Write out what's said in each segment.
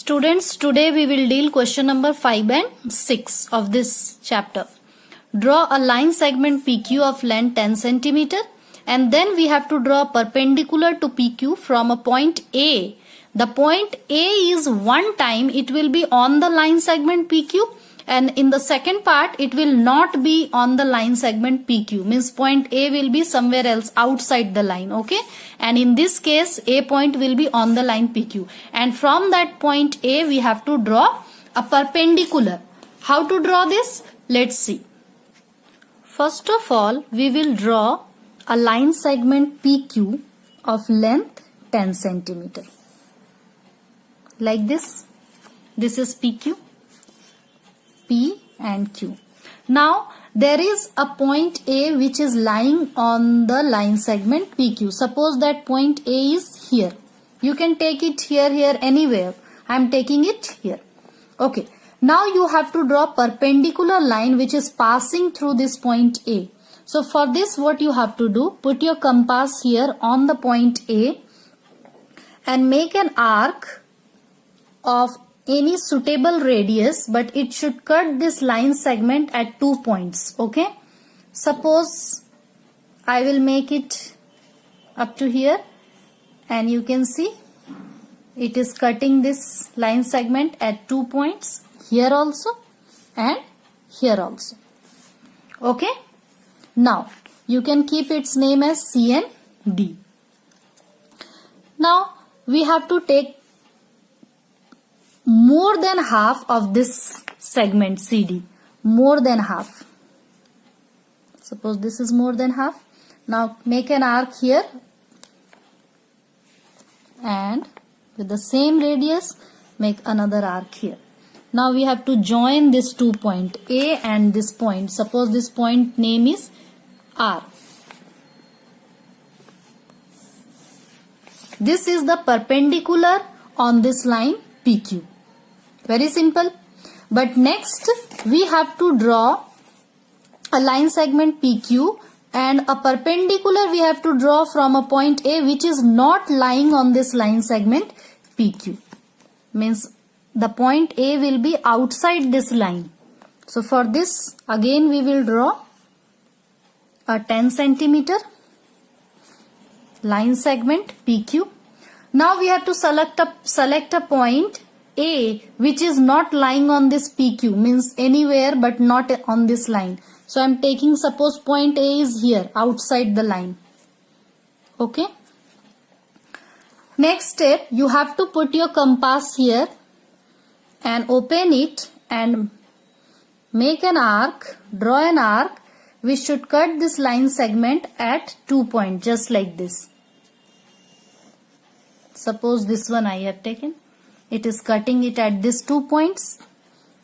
Students, today we will deal question number 5 and 6 of this chapter. Draw a line segment PQ of length 10 centimeter, and then we have to draw perpendicular to PQ from a point A. The point A is one time it will be on the line segment PQ, and in the second part it will not be on the line segment PQ, means point A will be somewhere else outside the line, okay? And in this case A point will be on the line PQ, and from that point A we have to draw a perpendicular. How to draw this? Let's see. First of all, we will draw a line segment PQ of length 10 centimeter. Like this. This is PQ, P and Q. Now there is a point A which is lying on the line segment PQ. Suppose that point A is here. You can take it here, anywhere. I am taking it here. Okay. Now you have to draw perpendicular line which is passing through this point A. So for this what you have to do, put your compass here on the point A and make an arc of any suitable radius, but it should cut this line segment at 2 points, okay? Suppose I will make it up to here, and you can see it is cutting this line segment at 2 points, here also and here also, okay? Now you can keep its name as C and D. Now we have to take more than half of this segment CD, more than half. Suppose this is more than half. Now make an arc here and with the same radius make another arc here. Now we have to join this 2 point A and this point. Suppose this point name is R. This is the perpendicular on this line PQ. Very simple. But next we have to draw a line segment PQ and a perpendicular we have to draw from a point A which is not lying on this line segment PQ. Means the point A will be outside this line. So for this again we will draw a 10 centimeter line segment PQ. Now we have to select a point A which is not lying on this PQ, means anywhere but not on this line. So I am taking, suppose point A is here outside the line, okay? Next step, you have to put your compass here and open it and make an arc, draw an arc which should cut this line segment at 2 points, just like this. Suppose this one I have taken. It is cutting it at these 2 points.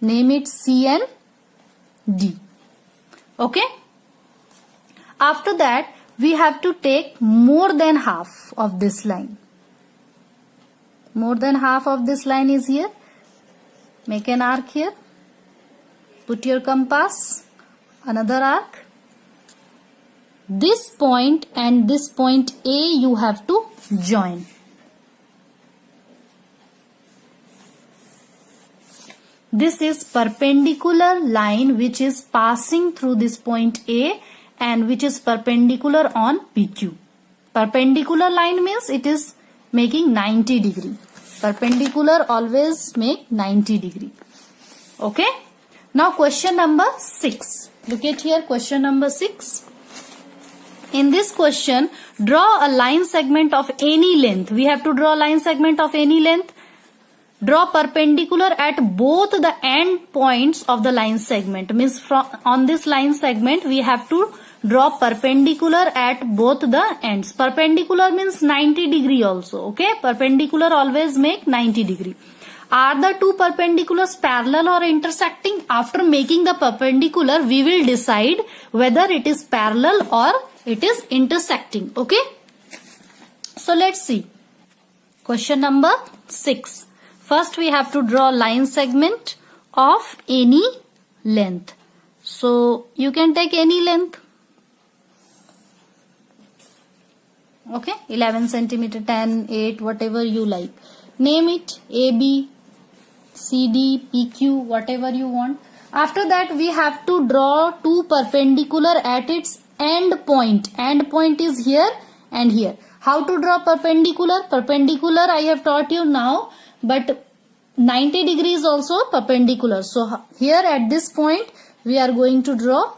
Name it C and D. Okay? After that, we have to take more than half of this line. More than half of this line is here. Make an arc here. Put your compass. Another arc. This point and this point A you have to join. This is perpendicular line which is passing through this point A and which is perpendicular on PQ. Perpendicular line means it is making 90 degree. Perpendicular always make 90 degree. Okay. Now question number 6. Look at here, question number 6. In this question, draw a line segment of any length. We have to draw a line segment of any length. Draw perpendicular at both the end points of the line segment. Means from on this line segment we have to draw perpendicular at both the ends. Perpendicular means 90 degree also. Okay, perpendicular always make 90 degree. Are the two perpendiculars parallel or intersecting? After making the perpendicular we will decide whether it is parallel or it is intersecting. Okay, so let's see. Question number 6. First we have to draw line segment of any length. So you can take any length. Okay, 11 centimeter, 10, 8, whatever you like. Name it AB, CD, PQ, whatever you want. After that, we have to draw two perpendicular at its end point. End point is here and here. How to draw perpendicular? Perpendicular I have taught you now, but 90 degrees also perpendicular. So here at this point, we are going to draw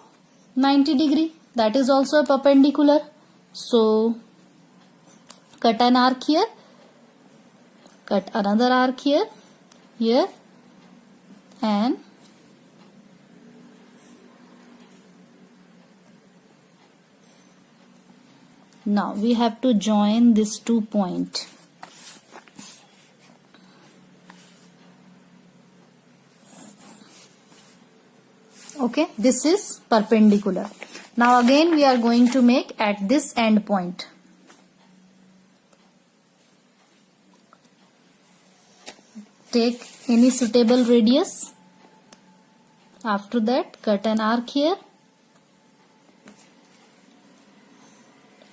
90 degree. That is also a perpendicular. So cut an arc here, cut another arc here, and now we have to join these 2 points. Okay, this is perpendicular. Now again we are going to make at this end point. Take any suitable radius. After that, cut an arc here.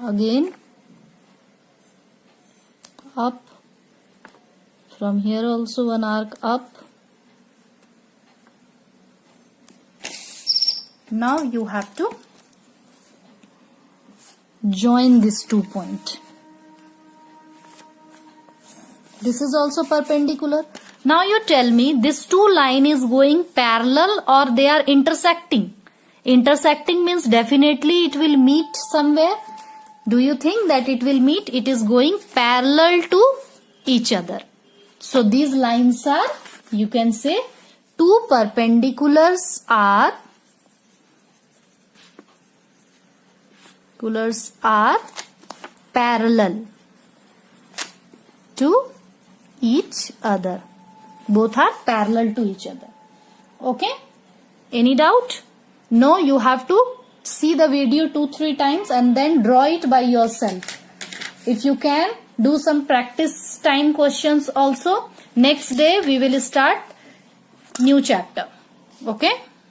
Again up. From here also one arc up. Now you have to join these 2 points. This is also perpendicular. Now you tell me, this 2 line is going parallel or they are intersecting? Intersecting means definitely it will meet somewhere. Do you think that it will meet? It is going parallel to each other. So these lines are, you can say, 2 perpendiculars are parallel to each other. Both are parallel to each other. Okay? Any doubt? No, you have to see the video 2-3 times and then draw it by yourself. If you can, do some practice time questions also. Next day we will start new chapter. Okay?